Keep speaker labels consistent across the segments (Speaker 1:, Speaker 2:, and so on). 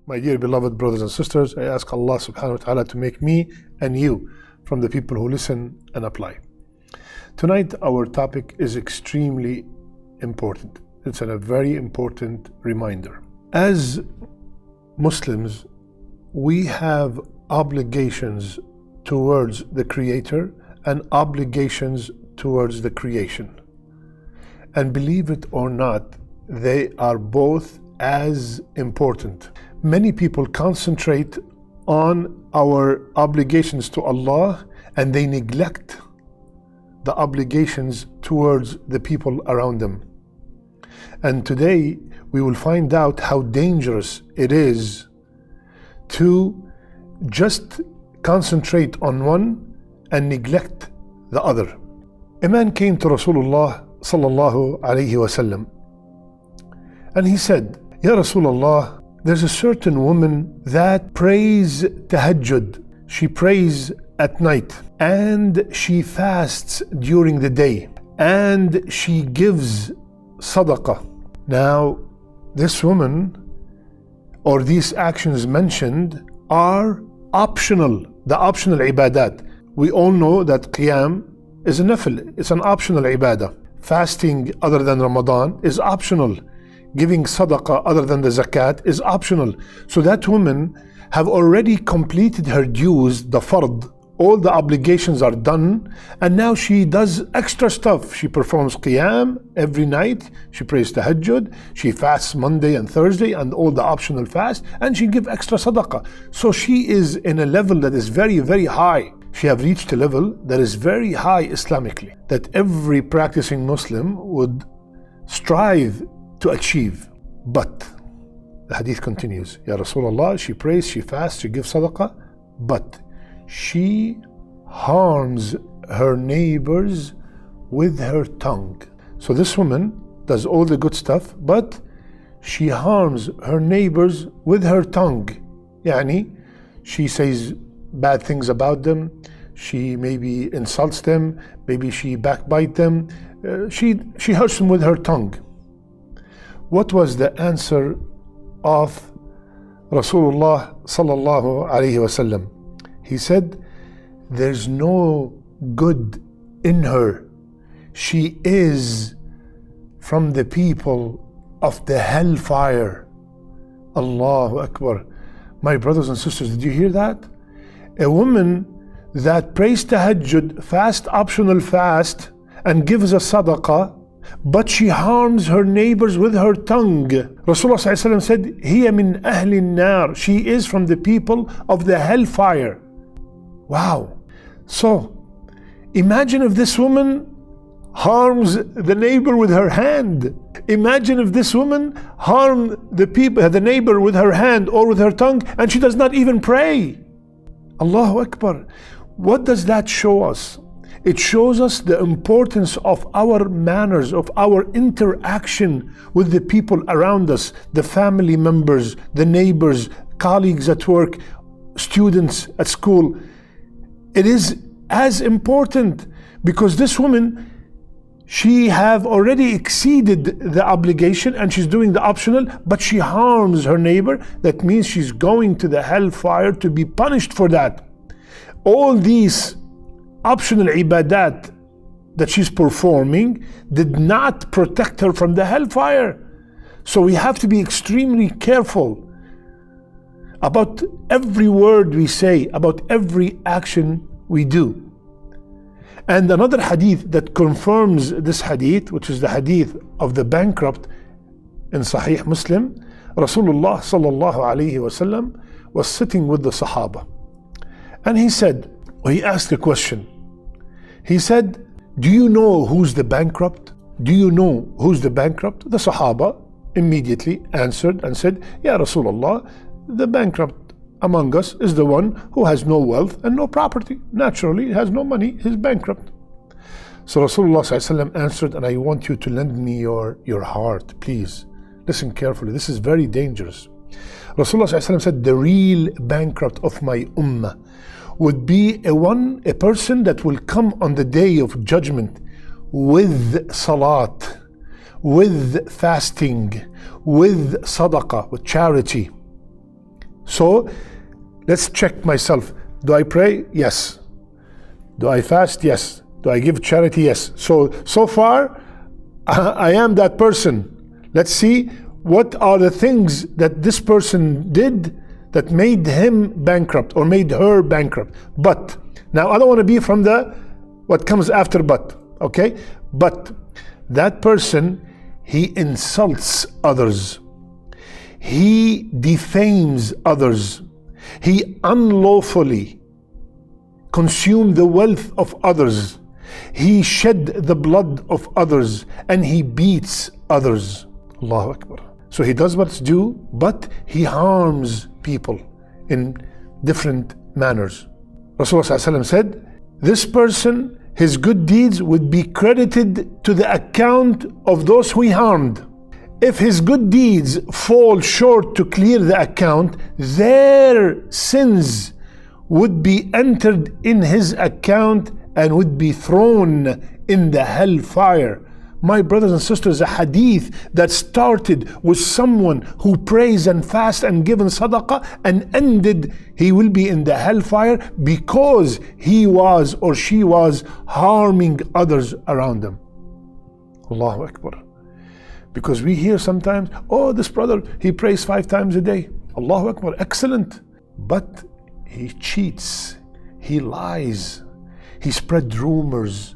Speaker 1: My dear beloved brothers and sisters, I ask Allah subhanahu wa ta'ala to make me and you from the people who listen and apply. Tonight our topic is extremely important. It's a very important reminder. As Muslims, we have obligations towards the Creator and obligations towards the creation. And believe it or not, they are both as important. Many people concentrate on our obligations to Allah and they neglect the obligations towards the people around them. And today we will find out how dangerous it is to just concentrate on one and neglect the other. A man came to Rasulullah sallallahu alayhi wasallam and he said, Ya Rasulullah, there's a certain woman that prays Tahajjud. She prays at night and she fasts during the day and she gives sadaqah. Now, this woman or these actions mentioned are optional, the optional ibadat. We all know that qiyam is a nafil, it's an optional ibadah. Fasting other than Ramadan is optional. Giving sadaqah other than the zakat is optional. So that woman have already completed her dues, the fard. All the obligations are done, and now she does extra stuff. She performs qiyam every night, she prays tahajjud, she fasts Monday and Thursday and all the optional fast, and she gives extra sadaqah. So she is in a level that is very, very high. She have reached a level that is very high Islamically, that every practicing Muslim would strive to achieve. But the hadith continues, Ya Rasulullah, she prays, she fasts, she gives sadaqah, but she harms her neighbors with her tongue. So this woman does all the good stuff, but she harms her neighbors with her tongue. Yani, she says bad things about them, she maybe insults them, maybe she backbites them, she hurts them with her tongue. What was the answer of Rasulullah sallallahu alayhi wasallam? He said, there's no good in her. She is from the people of the hellfire. Allahu Akbar. My brothers and sisters, did you hear that? A woman that prays tahajjud, fast optional fast, and gives a sadaqah, but she harms her neighbors with her tongue. Rasulullah said, Hiya min ahli nar. She is from the people of the hellfire. Wow. So, imagine if this woman harms the neighbor with her hand. Imagine if this woman harmed the neighbor with her hand or with her tongue, and she does not even pray. Allahu Akbar. What does that show us? It shows us the importance of our manners, of our interaction with the people around us, the family members, the neighbors, colleagues at work, students at school. It is as important because this woman, she have already exceeded the obligation and she's doing the optional, but she harms her neighbor. That means she's going to the hellfire to be punished for that. All these optional ibadat that she's performing did not protect her from the hellfire. So we have to be extremely careful about every word we say, about every action we do. And another hadith that confirms this hadith, which is the hadith of the bankrupt in Sahih Muslim, Rasulullah sallallahu alayhi wasallam was sitting with the Sahaba. And he asked a question. He said, do you know who's the bankrupt? Do you know who's the bankrupt? The Sahaba immediately answered and said, Ya Rasulullah, the bankrupt among us is the one who has no wealth and no property. Naturally, he has no money, he's bankrupt. So Rasulullah ﷺ answered, and I want you to lend me your heart, please. Listen carefully, this is very dangerous. Rasulullah ﷺ said, the real bankrupt of my ummah would be a person that will come on the day of judgment with salat, with fasting, with sadaqah, with charity. So let's check myself. Do I pray? Yes. Do I fast? Yes. Do I give charity? Yes. So far, I am that person. Let's see what are the things that this person did that made him bankrupt or made her bankrupt. But now I don't want to be from the what comes after but, okay? But that person, he insults others. He defames others. He unlawfully consumed the wealth of others. He shed the blood of others, and he beats others. Allahu Akbar. So he does what's due, but he harms people in different manners. Rasulullah ﷺ said, this person, his good deeds would be credited to the account of those who he harmed. If his good deeds fall short to clear the account, their sins would be entered in his account and would be thrown in the hellfire. My brothers and sisters, a hadith that started with someone who prays and fasts and given sadaqah and ended, he will be in the hellfire because he was or she was harming others around them. Allahu Akbar. Because we hear sometimes, oh, this brother, he prays 5 times a day. Allahu Akbar, excellent. But he cheats, he lies, he spread rumors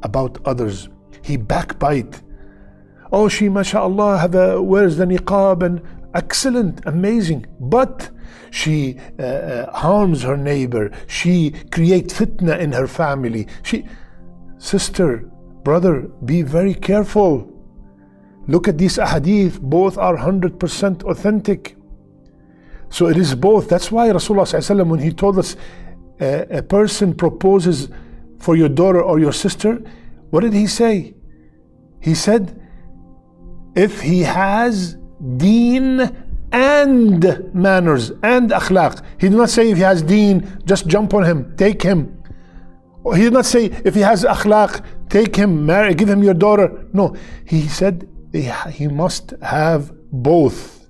Speaker 1: about others. He backbite. Oh, she, mashallah, wears the niqab and excellent, amazing. But she harms her neighbor. She creates fitna in her family. Sister, brother, be very careful. Look at these ahadith. Both are 100% authentic. So it is both. That's why Rasulullah ﷺ, when he told us a person proposes for your daughter or your sister, what did he say? He said, if he has deen and manners and akhlaq. He did not say if he has deen, just jump on him, take him. He did not say if he has akhlaq, take him, marry, give him your daughter. No, he said he must have both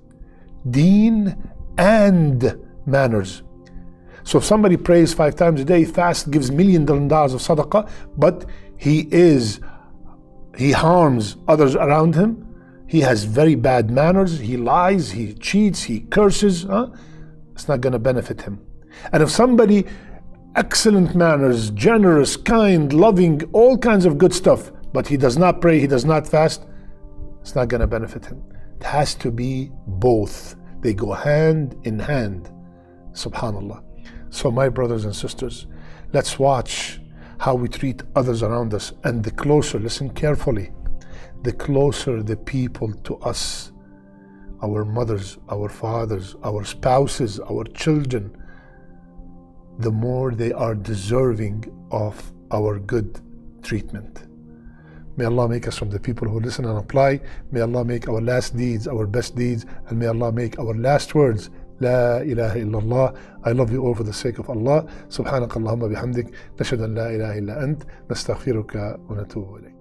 Speaker 1: deen and manners. So if somebody prays 5 times a day, fasts, gives $1 million of sadaqah, but he harms others around him, he has very bad manners, he lies, he cheats, he curses, it's not going to benefit him. And if somebody, excellent manners, generous, kind, loving, all kinds of good stuff, but he does not pray, he does not fast, it's not going to benefit him. It has to be both. They go hand in hand. Subhanallah. So my brothers and sisters, let's watch how we treat others around us. And the closer, listen carefully, the closer the people to us, our mothers, our fathers, our spouses, our children, the more they are deserving of our good treatment. May Allah make us from the people who listen and apply. May Allah make our last deeds our best deeds, and may Allah make our last words La ilaha illallah. I love you all for the sake of Allah. Subhanakallahumma bihamdik. Nashhadu an la ilaha illa ant. Nastaghfiruka wa natubu ilayk.